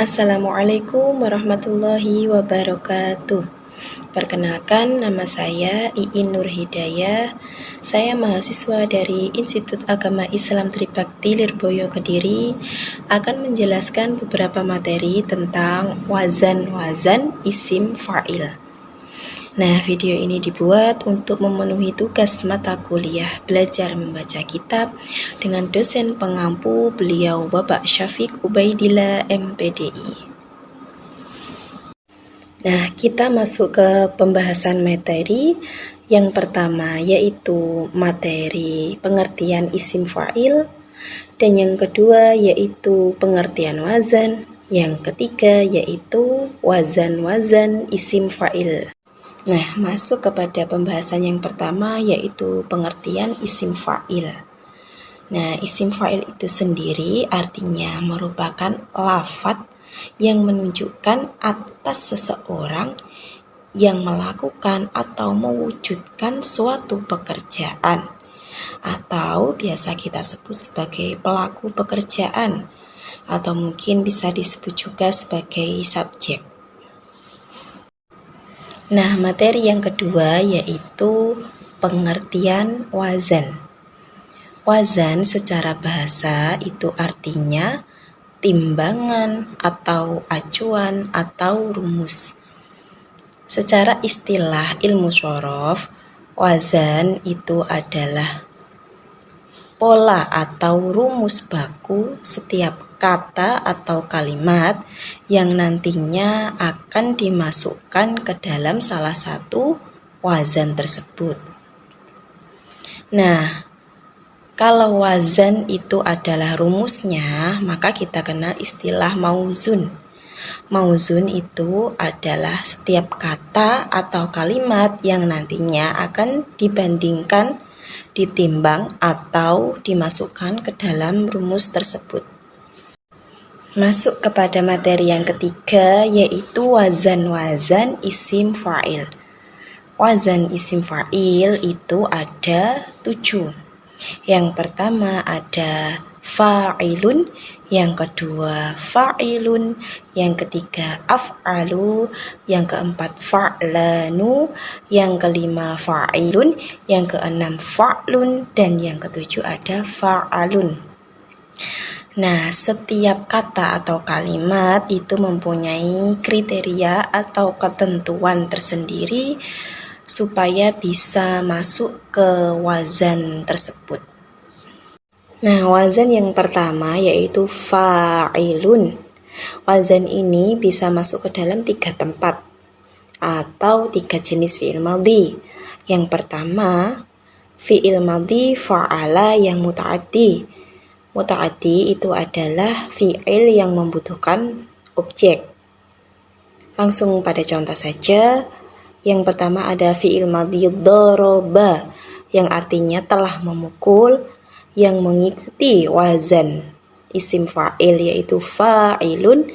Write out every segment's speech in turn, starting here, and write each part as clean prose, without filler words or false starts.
Assalamualaikum warahmatullahi wabarakatuh. Perkenalkan, nama saya Iin Nur Hidayah. Saya mahasiswa dari Institut Agama Islam Tribakti Lirboyo Kediri, akan menjelaskan beberapa materi tentang wazan isim fa'il. Nah, video ini dibuat untuk memenuhi tugas mata kuliah belajar membaca kitab dengan dosen pengampu beliau Bapak Syafiq Ubaidillah MPDI. Nah, kita masuk ke pembahasan materi. Yang pertama yaitu materi pengertian isim fa'il, dan yang kedua yaitu pengertian wazan, yang ketiga yaitu wazan isim fa'il. Nah, masuk kepada pembahasan yang pertama yaitu pengertian isim fa'il. Nah, isim fa'il itu sendiri artinya merupakan lafadz yang menunjukkan atas seseorang yang melakukan atau mewujudkan suatu pekerjaan, atau biasa kita sebut sebagai pelaku pekerjaan, atau mungkin bisa disebut juga sebagai subjek. Nah, materi yang kedua yaitu pengertian wazan. Wazan secara bahasa itu artinya timbangan atau acuan atau rumus. Secara istilah ilmu shorof, wazan itu adalah pola atau rumus baku setiap kata atau kalimat yang nantinya akan dimasukkan ke dalam salah satu wazan tersebut. Nah, kalau wazan itu adalah rumusnya, maka kita kenal istilah mauzun. Mauzun itu adalah setiap kata atau kalimat yang nantinya akan dibandingkan, ditimbang, atau dimasukkan ke dalam rumus tersebut. Masuk kepada materi yang ketiga yaitu wazan isim fa'il. Wazan isim fa'il itu ada 7. Yang pertama ada fa'ilun, yang kedua fa'ilun, yang ketiga af'alu, yang keempat fa'lanu, yang kelima fa'ilun, yang keenam fa'lun, dan yang ketujuh ada fa'alun. Nah, setiap kata atau kalimat itu mempunyai kriteria atau ketentuan tersendiri supaya bisa masuk ke wazan tersebut. Nah, wazan yang pertama yaitu fa'ilun. Wazan ini bisa masuk ke dalam 3 tempat atau 3 jenis fi'il madhi. Yang pertama, fi'il madhi fa'ala yang muta'addi. Muta'addi itu adalah fi'il yang membutuhkan objek. Langsung pada contoh saja. Yang pertama ada fi'il madhi doroba, yang artinya telah memukul, yang mengikuti wazan isim fa'il yaitu fa'ilun,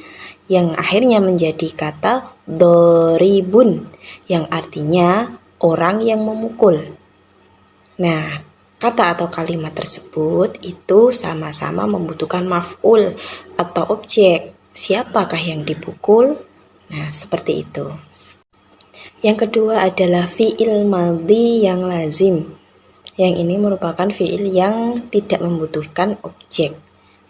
yang akhirnya menjadi kata doribun, yang artinya orang yang memukul. Nah, kata atau kalimat tersebut itu sama-sama membutuhkan maf'ul atau objek. Siapakah yang dipukul? Nah, seperti itu. Yang kedua adalah fi'il madhi yang lazim. Yang ini merupakan fi'il yang tidak membutuhkan objek.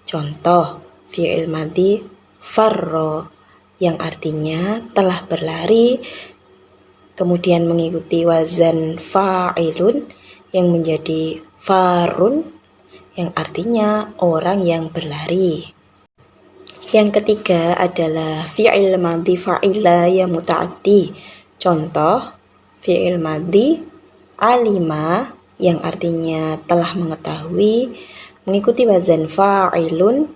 Contoh, fi'il madhi farro, yang artinya telah berlari, kemudian mengikuti wazan fa'ilun yang menjadi farun, yang artinya orang yang berlari. Yang ketiga adalah fi'il madhi fa'ila yang muta'addi. Contoh, fi'il madhi alima, yang artinya telah mengetahui, mengikuti wazan fa'ilun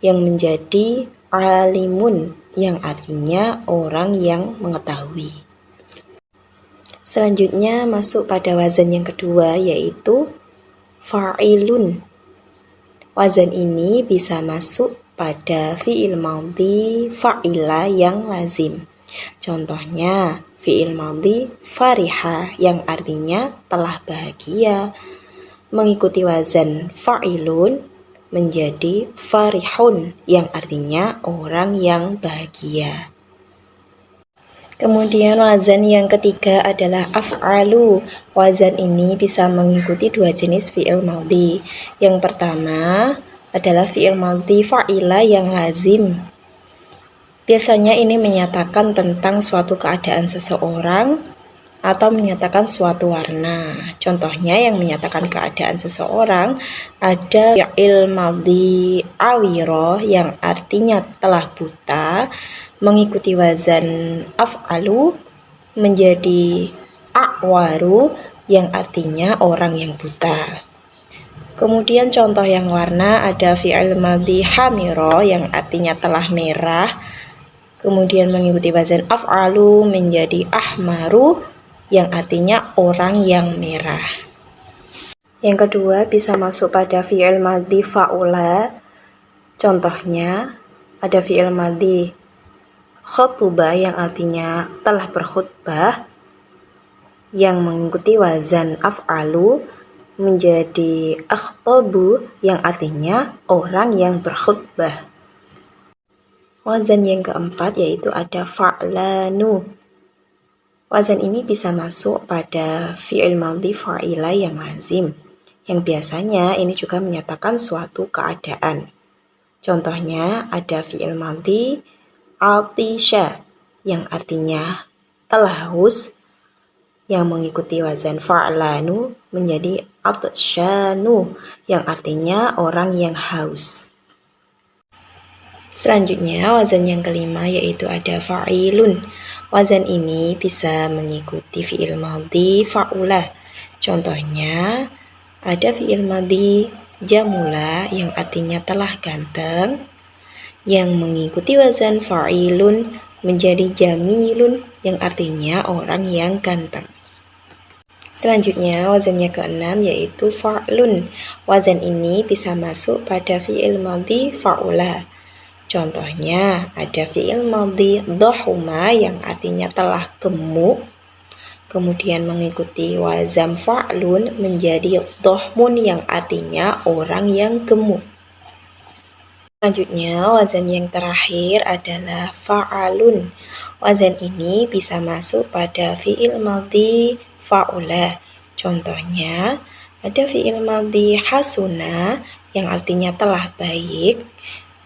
yang menjadi alimun, yang artinya orang yang mengetahui. Selanjutnya masuk pada wazan yang kedua yaitu fa'ilun. Wazan ini bisa masuk pada fi'il madhi fa'ila yang lazim. Contohnya fi'il madhi fariha, yang artinya telah bahagia, mengikuti wazan fa'ilun menjadi farihun, yang artinya orang yang bahagia. Kemudian wazan yang ketiga adalah af'alu. Wazan ini bisa mengikuti dua jenis fi'il madhi. Yang pertama adalah fi'il madhi fa'ila yang lazim. Biasanya ini menyatakan tentang suatu keadaan seseorang atau menyatakan suatu warna. Contohnya yang menyatakan keadaan seseorang ada fi'il madhi awiro yang artinya telah buta, mengikuti wazan af'alu menjadi a'waru yang artinya orang yang buta. Kemudian contoh yang warna ada fi'il madhi hamiro yang artinya telah merah, kemudian mengikuti wazan af'alu menjadi ahmaru yang artinya orang yang merah. Yang kedua bisa masuk pada fi'il madhi fa'ula. Contohnya ada fi'il madhi khutbah yang artinya telah berkhutbah yang mengikuti wazan af'alu menjadi akhtabu yang artinya orang yang berkhutbah. Wazan yang keempat yaitu ada fa'lanu. Wazan ini bisa masuk pada fi'il madhi fa'ila yang lazim, yang biasanya ini juga menyatakan suatu keadaan. Contohnya ada fi'il madhi atisha yang artinya telah haus yang mengikuti wazan fa'lanu menjadi atshanu yang artinya orang yang haus. Selanjutnya wazan yang kelima yaitu ada fa'ilun. Wazan ini bisa mengikuti fi'il madhi fa'ula. Contohnya ada fi'il madhi jamula yang artinya telah ganteng yang mengikuti wazan fa'ilun menjadi jamilun yang artinya orang yang ganteng. Selanjutnya wazannya keenam yaitu fa'lun. Wazan ini bisa masuk pada fi'il madhi fa'ula. Contohnya ada fi'il madhi dhahuma yang artinya telah gemuk, kemudian mengikuti wazan fa'lun menjadi dhahmun yang artinya orang yang gemuk. Selanjutnya wazan yang terakhir adalah fa'alun. Wazan ini bisa masuk pada fi'il madhi fa'ula. Contohnya ada fi'il madhi hasuna yang artinya telah baik,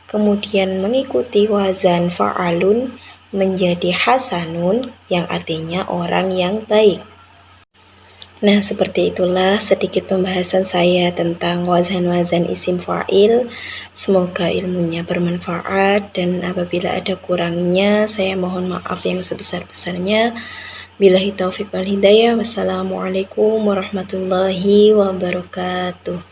kemudian mengikuti wazan fa'alun menjadi hasanun yang artinya orang yang baik. Nah, seperti itulah sedikit pembahasan saya tentang wazan-wazan isim fa'il. Semoga ilmunya bermanfaat dan apabila ada kurangnya saya mohon maaf yang sebesar-besarnya. Billahi taufiq wal hidayah. Wassalamualaikum warahmatullahi wabarakatuh.